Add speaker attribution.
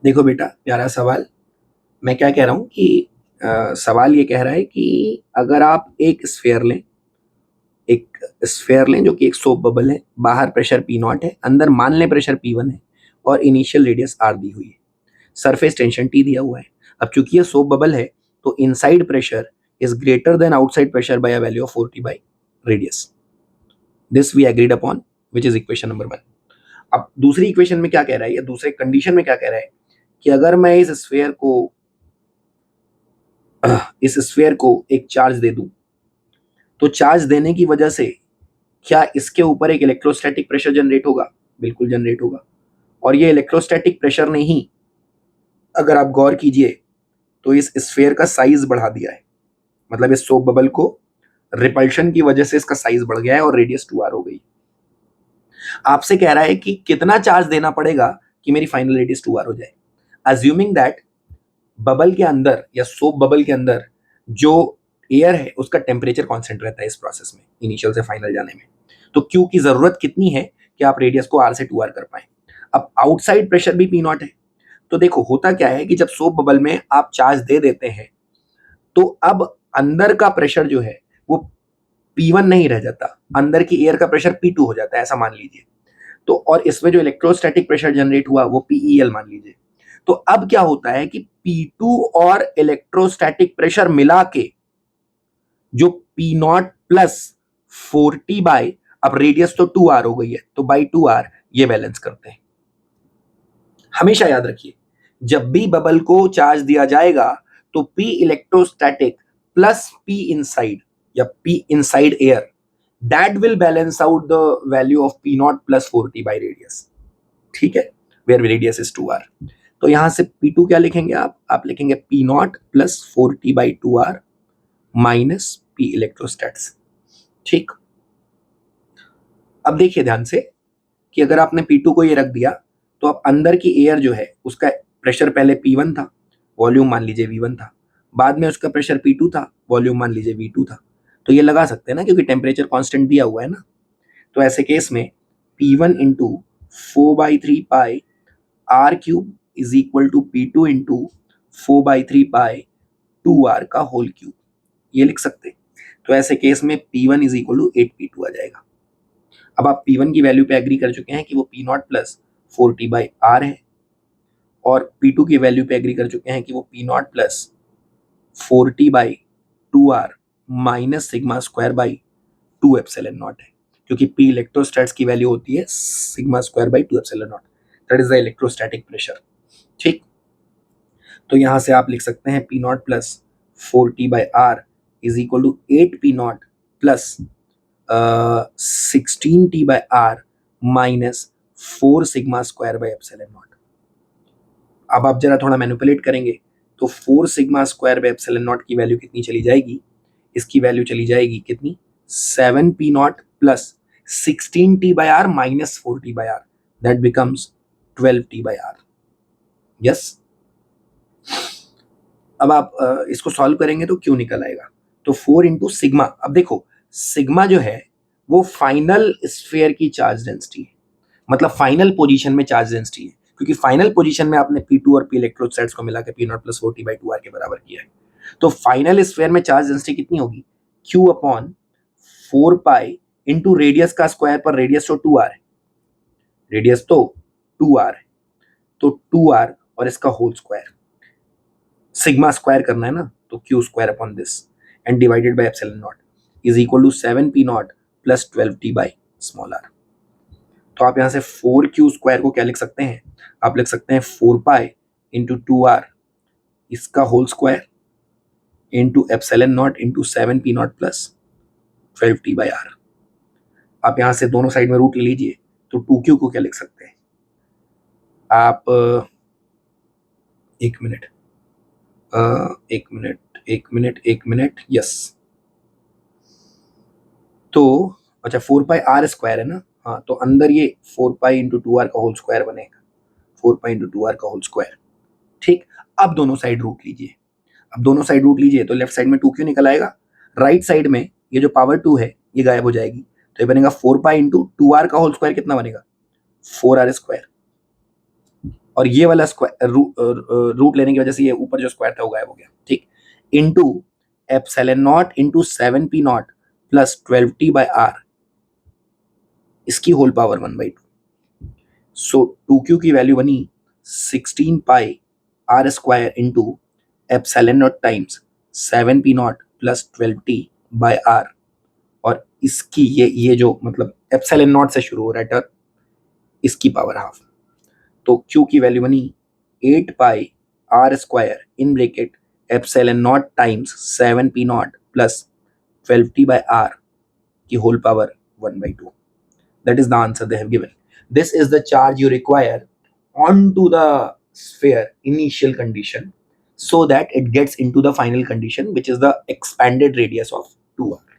Speaker 1: देखो बेटा, प्यारा सवाल। मैं क्या कह रहा हूँ कि सवाल ये कह रहा है कि अगर आप एक स्फेयर लें जो कि एक सोप बबल है, बाहर प्रेशर पी नॉट है, अंदर मान लें प्रेशर P1 है और इनिशियल रेडियस R दी हुई है, सरफेस टेंशन T दिया हुआ है। अब चूंकि ये सोप बबल है तो inside pressure is greater than outside pressure by a value of 4T by radius. This we agreed upon, which is equation number 1। अब दूसरी इक्वेशन में क्या कह रहा है, या दूसरे कंडीशन में क्या कह रहा है कि अगर मैं इस स्फेयर को एक चार्ज दे दूं, तो चार्ज देने की वजह से क्या इसके ऊपर एक इलेक्ट्रोस्टैटिक प्रेशर जनरेट होगा? बिल्कुल जनरेट होगा। और ये इलेक्ट्रोस्टैटिक प्रेशर ने ही, अगर आप गौर कीजिए, तो इस स्फेयर का साइज बढ़ा दिया है। मतलब इस सोप बबल को रिपल्शन की वजह से इसका साइज बढ़ गया है और रेडियस 2R हो गई। आपसे कह रहा है कि कितना चार्ज देना पड़ेगा कि मेरी फाइनल रेडियस 2R हो जाए। अज्यूमिंग दैट बबल के अंदर या सोप बबल के अंदर जो एयर है उसका टेम्परेचर कांस्टेंट रहता है इस प्रोसेस में, इनिशियल से फाइनल जाने में। तो क्यू की जरूरत कितनी है कि आप रेडियस को R से 2R कर पाए। अब आउटसाइड प्रेशर भी P0 है। तो देखो होता क्या है कि जब सोप बबल में आप चार्ज दे देते हैं तो अब अंदर का प्रेशर जो है वो P1 नहीं रह जाता, अंदर की एयर का प्रेशर P2 हो जाता है, ऐसा मान लीजिए। तो और इसमें जो इलेक्ट्रोस्टैटिक प्रेशर जनरेट हुआ वो PEL मान लीजिए। तो अब क्या होता है कि P2 और इलेक्ट्रोस्टैटिक प्रेशर मिला के जो P0 प्लस 4T बाय, अब रेडियस तो 2R हो गई है तो बाई 2R ये बैलेंस करते हैं। हमेशा याद रखिए, जब भी बबल को चार्ज दिया जाएगा तो P electrostatic plus P inside या P inside air, that will balance out the value of P0 plus 4T by radius। ठीक है, where radius is 2R। तो यहां से P2 क्या लिखेंगे आप लिखेंगे P0 plus 4T by 2R minus P इलेक्ट्रोस्टैट्स। ठीक। अब देखिए ध्यान से कि अगर आपने P2 को ये रख दिया तो अब अंदर की एयर जो है उसका प्रेशर पहले P1 था, वॉल्यूम मान लीजिए V1 था, बाद में उसका प्रेशर P2 था, वॉल्यूम मान लीजिए V2 था। तो ये लगा सकते हैं ना, क्योंकि टेम्परेचर कांस्टेंट दिया हुआ है ना। तो ऐसे केस में P1 into 4/3 pi R cube is equal to P2 into 4/3 pi 2R का होल क्यूब, ये लिख सकते हैं। तो ऐसे केस में P1 is equal to 8P2 आ जाएगा। अब आप P1 की वैल्यू पे एग्री कर चुके हैं कि वो P0 plus 4T by R है, और P2 की वैल्यू पे एग्री कर चुके हैं कि वो P0 plus 4T by 2R minus sigma square by 2 epsilon naught है, क्योंकि P इलेक्ट्रोस्टैट्स की वैल्यू होती है sigma square by 2 epsilon naught, that is the electrostatic pressure. ठीक। तो यहां से आप लिख सकते हैं P0 plus 4T by R is equal to 8P0 plus 16T by R minus 4 sigma square by epsilon naught. अब आप जरा थोड़ा मैनिपुलेट करेंगे तो 4 sigma square by epsilon not की वैल्यू कितनी चली जाएगी? इसकी वैल्यू चली जाएगी कितनी? 7P0 plus 16T by R minus 4T by R, that becomes 12T by R। Yes. अब आप इसको सॉल्व करेंगे तो क्यों निकल आएगा? तो 4 इंटू सिग्मा, अब देखो सिग्मा जो है वो फाइनल स्फेयर की चार्ज डेंसिटी है, मतलब फाइनल पोजीशन में चार्ज डेंसिटी है, क्योंकि फाइनल पोजीशन में आपने P2 और P इलेक्ट्रोस्टैट्स को मिला के P0 plus 4T by 2R के बराबर किया है। तो फाइनल स्फेयर में चार्ज डेंसिटी कितनी होगी? Q upon 4 pi into radius का स्क्वायर, पर रेडियस तो 2R है, रेडियस तो 2R है, तो 2R और इसका होल स्क्वायर, सिग्मा स्क्वायर करना है ना, तो Q square upon this and divided by epsilon naught is equal to 7P0 plus 12T by small r। तो आप यहां से 4Q स्क्वायर को क्या लिख सकते हैं? आप लिख सकते हैं 4 पाई इंटू 2R इसका whole square into epsilon naught into 7P0 plus 12T by R। आप यहां से दोनों साइड में रूट ले लीजिए, तो 2Q को क्या लिख सकते हैं आप? एक मिनट, एक मिनट, यस। तो अच्छा 4 पाई R स्क्वायर है ना, हाँ, तो अंदर ये 4 पाई इंटू 2R का होल स्क्वायर बनेगा, 4 पाई इंटू 2R का होल स्क्वायर। ठीक। अब दोनों साइड रूट लीजिए, अब दोनों साइड रूट लीजिए तो लेफ्ट साइड में 2Q निकल आएगा, राइट साइड में ये जो पावर 2 है ये गायब हो जाएगी, तो ये बनेगा 4 पाई इंटू 2R का होल स्क्वायर, कितना बनेगा? 4R square. और ये वाला स्क्वायर रूट लेने की वजह से ये ऊपर जो स्क्वायर था वो गायब हो गया, ठीक, into epsilon not into 7p not plus 12t by r, इसकी होल पावर 1/2। सो 2q की वैल्यू बनी 16 pi r square into epsilon not times 7p not plus 12t by r, और इसकी ये जो मतलब एप्सिलॉन नॉट से शुरू हो रहा है टर्म, इसकी पावर हाफ। तो q की वैल्यू बनी 8 pi r square in bracket epsilon not times 7p not plus 12t by r की whole power 1/2। That is the answer they have given. This is the charge you require onto the sphere initial condition so that it gets into the final condition, which is the expanded radius of 2r.